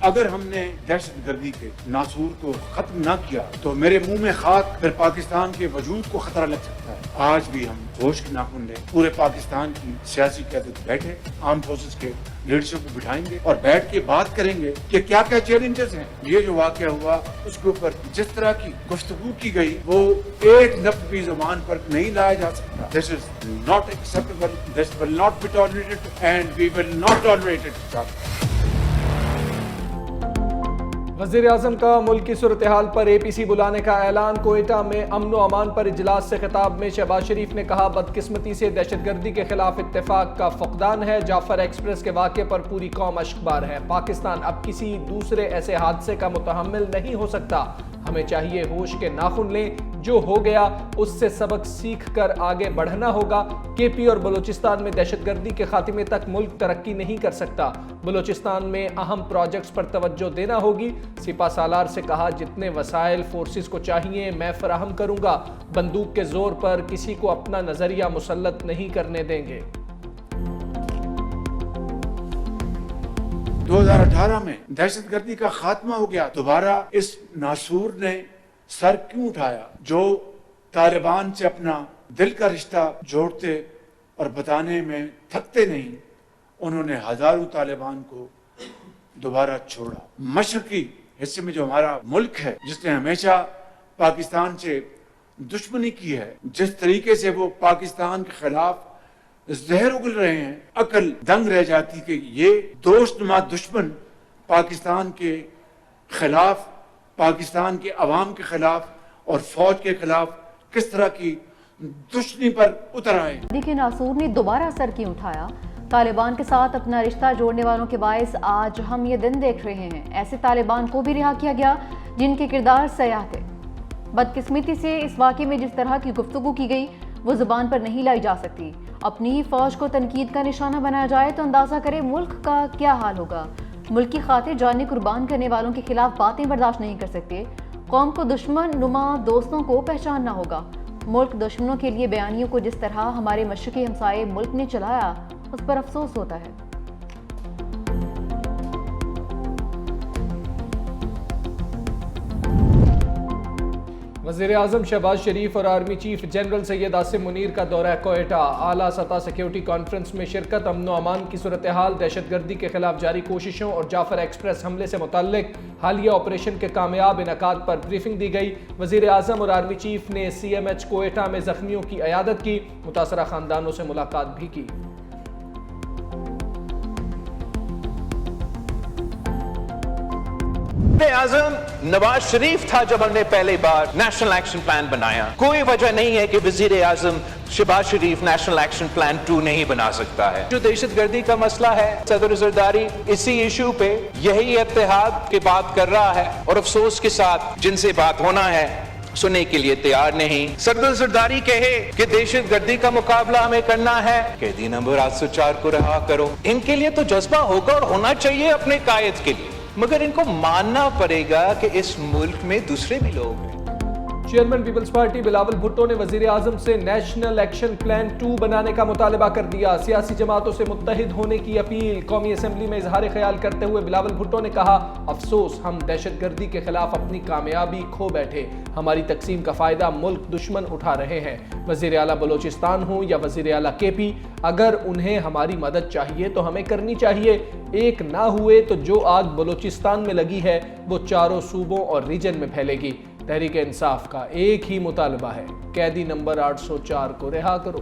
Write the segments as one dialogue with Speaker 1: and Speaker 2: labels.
Speaker 1: اگر ہم نے دہشت گردی کے ناسور کو ختم نہ کیا تو میرے منہ میں خاک، پھر پاکستان کے وجود کو خطرہ لگ سکتا ہے۔ آج بھی ہم ہوش کے ناخن لیں، پورے پاکستان کی سیاسی قیادت بیٹھے، آرم فورسز کے لیڈرشپ کو بٹھائیں گے اور بیٹھ کے بات کریں گے کہ کیا کیا چیلنجز ہیں۔ یہ جو واقعہ ہوا اس کے اوپر جس طرح کی گفتگو کی گئی وہ ایک لفظ بھی زبان پر نہیں لایا جا سکتا۔ This is not acceptable. This will not be tolerated and we will not tolerate it.
Speaker 2: وزیر اعظم کا ملک کی صورتحال پر اے پی سی بلانے کا اعلان۔ کوئٹہ میں امن و امان پر اجلاس سے خطاب میں شہباز شریف نے کہا بدقسمتی سے دہشت گردی کے خلاف اتفاق کا فقدان ہے۔ جعفر ایکسپریس کے واقعے پر پوری قوم اشکبار ہے۔ پاکستان اب کسی دوسرے ایسے حادثے کا متحمل نہیں ہو سکتا۔ ہمیں چاہیے ہوش کے ناخن لیں، جو ہو گیا اس سے سبق سیکھ کر آگے بڑھنا ہوگا۔ کے پی اور بلوچستان میں دہشت گردی کے خاتمے تک ملک ترقی نہیں کر سکتا۔ بلوچستان میں اہم پروجیکٹس پر توجہ دینا ہوگی۔ سپہ سالار سے کہا جتنے وسائل فورسز کو چاہیے میں فراہم کروں گا، بندوق کے زور پر کسی کو اپنا نظریہ مسلط نہیں کرنے دیں گے۔
Speaker 1: 2018 میں دہشت گردی کا خاتمہ ہو گیا، دوبارہ اس ناسور نے سر کیوں اٹھایا جو طالبان سے اپنا دل کا رشتہ جوڑتے اور بتانے میں تھکتے نہیں۔ انہوں نے ہزاروں طالبان کو دوبارہ چھوڑا۔ مشرقی حصے میں جو ہمارا ملک ہے جس نے ہمیشہ پاکستان سے دشمنی کی ہے، جس طریقے سے وہ پاکستان کے خلاف زہر اگل رہے ہیں، عقل دنگ رہ جاتی کہ یہ دوست نما دشمن پاکستان کے خلاف، پاکستان کے عوام کے خلاف اور فوج کے خلاف کس طرح کی دشمنی پر اتر آئے۔
Speaker 3: دیکھیں ناسور نے دوبارہ سر کیوں اٹھایا؟ طالبان کے ساتھ اپنا رشتہ جوڑنے والوں کے باعث آج ہم یہ دن دیکھ رہے ہیں۔ ایسے طالبان کو بھی رہا کیا گیا جن کے کردار سیاہ تھے۔ بدقسمتی سے اس واقعے میں جس طرح کی گفتگو کی گئی وہ زبان پر نہیں لائی جا سکتی۔ اپنی ہی فوج کو تنقید کا نشانہ بنایا جائے تو اندازہ کرے ملک کا کیا حال ہوگا۔ ملک کی خاطر جانیں قربان کرنے والوں کے خلاف باتیں برداشت نہیں کر سکتے۔ قوم کو دشمن نما دوستوں کو پہچاننا ہوگا۔ ملک دشمنوں کے لیے بیانیوں کو جس طرح ہمارے مشرقی ہمسائے ملک نے چلایا اس پر افسوس ہوتا ہے۔
Speaker 2: وزیر اعظم شہباز شریف اور army chief general Syed Asim Munir کا دورہ کوئٹہ۔ اعلیٰ سطح سیکیورٹی کانفرنس میں شرکت، امن و امان کی صورتحال، دہشت گردی کے خلاف جاری کوششوں اور جعفر ایکسپریس حملے سے متعلق حالیہ آپریشن کے کامیاب انعقاد پر بریفنگ دی گئی۔ وزیر اعظم اور آرمی چیف نے سی ایم ایچ کوئٹہ میں زخمیوں کی عیادت کی، متاثرہ خاندانوں سے ملاقات بھی کی۔
Speaker 4: اعظم نواز شریف تھا جب ہم نے پہلی بار نیشنل ایکشن پلان بنایا۔ کوئی وجہ نہیں ہے کہ وزیر اعظم شہباز شریف نیشنل ایکشن پلان 2 نہیں بنا سکتا ہے۔ جو دہشت گردی کا مسئلہ ہے، صدر زرداری اسی ایشو پہ یہی اتحاد کی بات کر رہا ہے اور افسوس کے ساتھ جن سے بات ہونا ہے سننے کے لیے تیار نہیں۔ صدر زرداری کہے کہ دہشت گردی کا مقابلہ ہمیں کرنا ہے، قیدی نمبر 804 کو رہا کرو۔ ان کے لیے تو جذبہ ہوگا اور ہونا چاہیے اپنے قائد کے لیے، مگر ان کو ماننا پڑے گا کہ اس ملک میں دوسرے بھی لوگ ہیں۔
Speaker 2: چیئرمین پیپلز پارٹی بلاول بھٹو نے وزیر اعظم سے نیشنل ایکشن پلان 2 بنانے کا مطالبہ کر دیا۔ سیاسی جماعتوں سے متحد ہونے کی اپیل۔ قومی اسمبلی میں اظہار خیال کرتے ہوئے بلاول بھٹو نے کہا افسوس ہم دہشت گردی کے خلاف اپنی کامیابی کھو بیٹھے، ہماری تقسیم کا فائدہ ملک دشمن اٹھا رہے ہیں۔ وزیر اعلیٰ بلوچستان ہوں یا وزیر اعلیٰ کے پی، اگر انہیں ہماری مدد چاہیے تو ہمیں کرنی چاہیے۔ ایک نہ ہوئے تو جو آگ بلوچستان میں لگی ہے وہ چاروں صوبوں اور ریجن میں پھیلے گی۔ تحریک انصاف کا ایک ہی مطالبہ ہے، قیدی نمبر 804 کو رہا کرو۔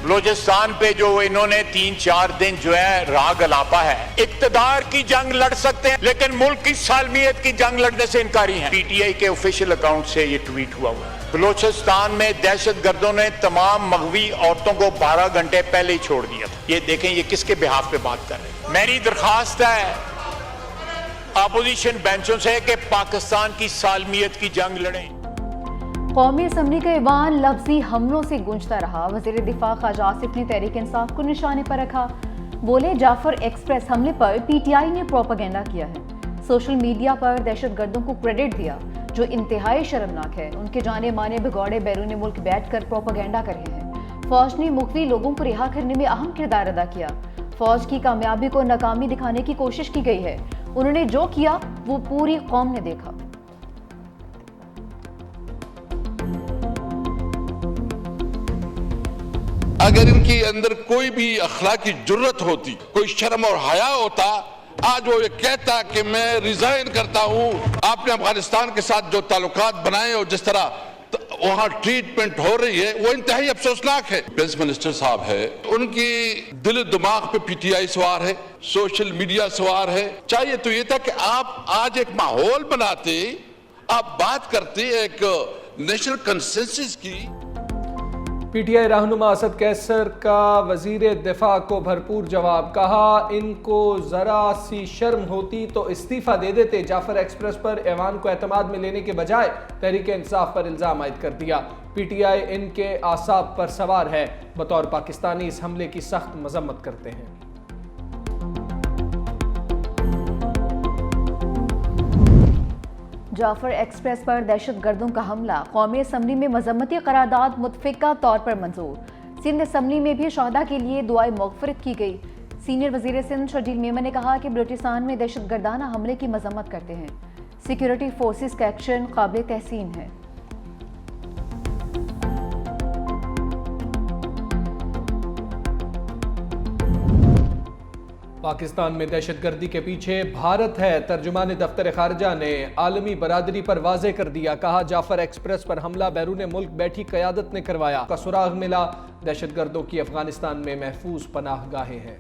Speaker 5: بلوچستان پہ جو انہوں نے 3-4 دن جو ہے راگ الاپا ہے، اقتدار کی جنگ لڑ سکتے ہیں لیکن ملک کی سالمیت کی جنگ لڑنے سے انکاری ہیں۔ پی ٹی آئی کے آفیشیل اکاؤنٹ سے یہ ٹویٹ ہوا ہے۔ بلوچستان میں دہشت گردوں نے تمام مغوی عورتوں کو 12 گھنٹے پہلے ہی چھوڑ دیا تھا۔ یہ دیکھیں یہ کس کے بہاف پہ بات کر رہے ہیں۔ میری درخواست ہے اپوزیشن بینچوں سے کہ پاکستان کی سالمیت کی جنگ لڑیں۔
Speaker 3: قومی اسمبلی کا ایوان لفظی حملوں سے گونجتا رہا۔ وزیر دفاع خواجہ آصف نے تحریک انصاف کو نشانے پر رکھا۔ بولے جعفر ایکسپریس حملے پر پی ٹی آئی نے پروپیگنڈا کیا ہے، سوشل میڈیا پر دہشت گردوں کو کریڈٹ دیا۔ جو انتہائی شرمناک ہے۔ ان کے جانے مانے بھگوڑے بیرون ملک بیٹھ کر پروپیگنڈا کر رہے ہیں۔ فوج نے مغوی لوگوں کو رہا کرنے میں اہم کردار ادا کیا۔ فوج کی کامیابی کو ناکامی دکھانے کی کوشش کی گئی ہے۔ انہوں نے جو کیا وہ پوری قوم نے دیکھا۔
Speaker 6: اگر ان کے اندر کوئی بھی اخلاقی جرت ہوتی، کوئی شرم اور حیا ہوتا، آج وہ یہ کہتا کہ میں ریزائن کرتا ہوں۔ آپ نے افغانستان کے ساتھ جو تعلقات بنائے اور جس طرح وہاں ٹریٹمنٹ ہو رہی ہے وہ انتہائی افسوسناک ہے۔ ڈیفنس منسٹر صاحب ہے، ان کی دل و دماغ پہ پی ٹی آئی سوار ہے، سوشل میڈیا سوار ہے۔ چاہیے تو یہ تھا کہ آپ آج ایک ماحول بناتے، آپ بات کرتے ایک نیشنل کنسنسس کی۔
Speaker 2: پی ٹی آئی رہنما اسد قیصر کا وزیر دفاع کو بھرپور جواب، کہا ان کو ذرا سی شرم ہوتی تو استعفیٰ دے دیتے۔ جعفر ایکسپریس پر ایوان کو اعتماد میں لینے کے بجائے تحریک انصاف پر الزام عائد کر دیا۔ پی ٹی آئی ان کے اعصاب پر سوار ہے، بطور پاکستانی اس حملے کی سخت مذمت کرتے ہیں۔
Speaker 3: جعفر ایکسپریس پر دہشت گردوں کا حملہ، قومی اسمبلی میں مذمتی قرارداد متفقہ طور پر منظور۔ سندھ اسمبلی میں بھی شہداء کے لیے دعائے مغفرت کی گئی۔ سینئر وزیر سندھ شرجیل میمن نے کہا کہ بلوچستان میں دہشت گردانہ حملے کی مذمت کرتے ہیں۔ سیکیورٹی فورسز کا ایکشن قابل تحسین ہے۔
Speaker 2: پاکستان میں دہشت گردی کے پیچھے بھارت ہے، ترجمان دفتر خارجہ نے عالمی برادری پر واضح کر دیا۔ کہا جعفر ایکسپریس پر حملہ بیرون ملک بیٹھی قیادت نے کروایا۔ کا سراغ ملا، دہشت گردوں کی افغانستان میں محفوظ پناہ گاہیں ہیں۔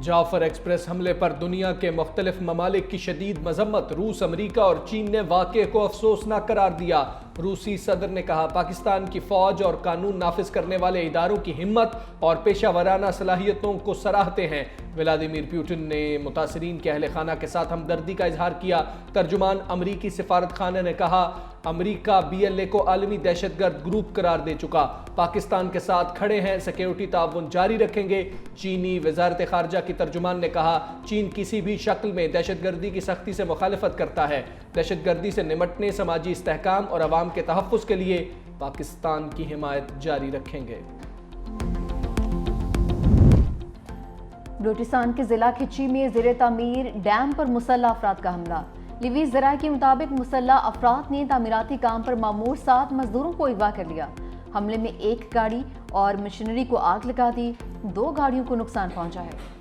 Speaker 2: جعفر ایکسپریس حملے پر دنیا کے مختلف ممالک کی شدید مذمت۔ روس، امریکہ اور چین نے واقعے کو افسوسناک قرار دیا۔ روسی صدر نے کہا پاکستان کی فوج اور قانون نافذ کرنے والے اداروں کی ہمت اور پیشہ ورانہ صلاحیتوں کو سراہتے ہیں۔ ولادیمیر پوٹن نے متاثرین کے اہل خانہ کے ساتھ ہمدردی کا اظہار کیا۔ ترجمان امریکی سفارت خانہ نے کہا امریکہ بی ایل اے کو عالمی دہشت گرد گروپ قرار دے چکا، پاکستان کے ساتھ کھڑے ہیں، سیکیورٹی تعاون جاری رکھیں گے۔ چینی وزارت خارجہ کی ترجمان نے کہا چین کسی بھی شکل میں دہشت گردی کی سختی سے مخالفت کرتا ہے، دہشت گردی سے نمٹنے، سماجی استحکام اور عوام کے تحفظ کے لیے پاکستان کی حمایت جاری رکھیں گے۔
Speaker 3: بلوچستان کے ضلع کھچی میں زیر تعمیر ڈیم پر مسلح افراد کا حملہ۔ لیویز ذرائع کے مطابق مسلح افراد نے تعمیراتی کام پر مامور 7 مزدوروں کو اغوا کر لیا۔ حملے میں 1 گاڑی اور مشینری کو آگ لگا دی، 2 گاڑیوں کو نقصان پہنچا ہے۔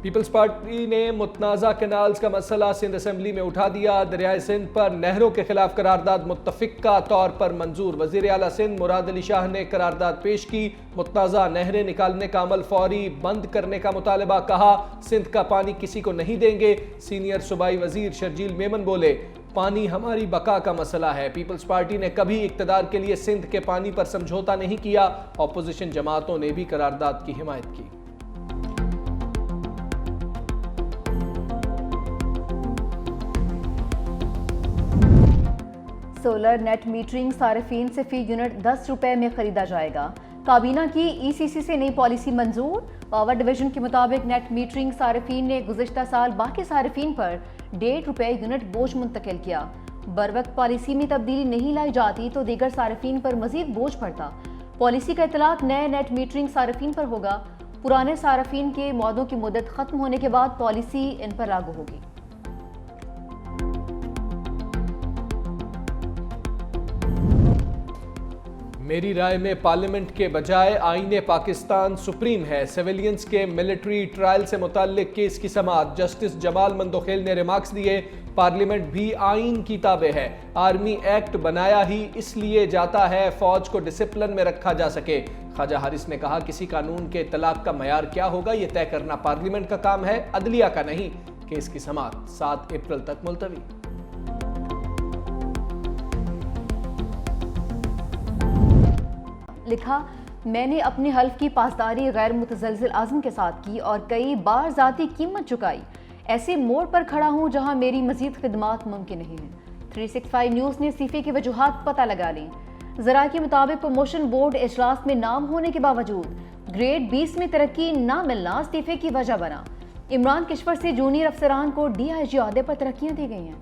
Speaker 2: پیپلز پارٹی نے متنازع کینالز کا مسئلہ سندھ اسمبلی میں اٹھا دیا۔ دریائے سندھ پر نہروں کے خلاف قرارداد متفقہ طور پر منظور۔ وزیر اعلیٰ سندھ مراد علی شاہ نے قرارداد پیش کی۔ متنازع نہریں نکالنے کا عمل فوری بند کرنے کا مطالبہ، کہا سندھ کا پانی کسی کو نہیں دیں گے۔ سینئر صوبائی وزیر شرجیل میمن بولے پانی ہماری بقا کا مسئلہ ہے۔ پیپلز پارٹی نے کبھی اقتدار کے لیے سندھ کے پانی پر سمجھوتا نہیں کیا۔ اپوزیشن جماعتوں نے بھی قرارداد کی حمایت کی۔
Speaker 3: سولر نیٹ میٹرنگ صارفین سے فی یونٹ 10 روپے میں خریدا جائے گا۔ کابینہ کی ای سی سی سے نئی پالیسی منظور۔ پاور ڈویژن کے مطابق نیٹ میٹرنگ صارفین نے گزشتہ سال باقی صارفین پر 1.5 روپے یونٹ بوجھ منتقل کیا۔ بروقت پالیسی میں تبدیلی نہیں لائی جاتی تو دیگر صارفین پر مزید بوجھ پڑتا۔ پالیسی کا اطلاق نئے نیٹ میٹرنگ صارفین پر ہوگا۔ پرانے صارفین کے معاہدوں کی مدت ختم ہونے کے بعد پالیسی ان پر لاگو ہوگی۔
Speaker 2: میری رائے میں پارلیمنٹ کے بجائے آئین پاکستان سپریم ہے۔ سیویلینز کے ملٹری ٹرائل سے متعلق کیس کی سماعت، جسٹس جمال مندوخیل نے ریمارکس دیے پارلیمنٹ بھی آئین کی تابع ہے۔ آرمی ایکٹ بنایا ہی اس لیے جاتا ہے فوج کو ڈسپلن میں رکھا جا سکے۔ خواجہ حارث نے کہا کسی قانون کے اطلاق کا معیار کیا ہوگا یہ طے کرنا پارلیمنٹ کا کام ہے، عدلیہ کا نہیں۔ کیس کی سماعت 7 اپریل تک ملتوی۔
Speaker 3: لکھا میں نے اپنے حلف کی پاسداری غیر متزلزل عزم کے ساتھ کی اور کئی بار ذاتی قیمت چکائی۔ ایسے موڑ پر کھڑا ہوں جہاں میری مزید خدمات ممکن نہیں ہیں۔ 365 نیوز نے استعفے کی وجوہات پتہ لگا لیں۔ ذرائع کے مطابق پروموشن بورڈ اجلاس میں نام ہونے کے باوجود گریڈ 20 میں ترقی نہ ملنا استعفے کی وجہ بنا۔ عمران کشور سے جونیئر افسران کو DIG عہدے پر ترقیاں دی گئی ہیں۔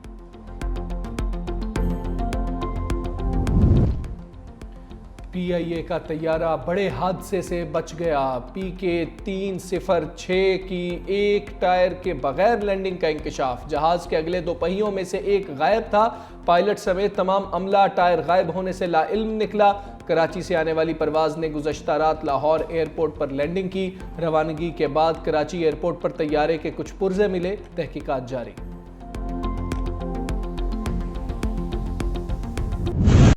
Speaker 2: PIA کا طیارہ بڑے حادثے سے بچ گیا۔ PK 306 کی ایک ٹائر کے بغیر لینڈنگ کا انکشاف۔ جہاز کے اگلے 2 پہیوں میں سے ایک غائب تھا۔ پائلٹ سمیت تمام عملہ ٹائر غائب ہونے سے لا علم نکلا۔ کراچی سے آنے والی پرواز نے گزشتہ رات لاہور ایئرپورٹ پر لینڈنگ کی۔ روانگی کے بعد کراچی ایئرپورٹ پر طیارے کے کچھ پرزے ملے۔ تحقیقات جاری۔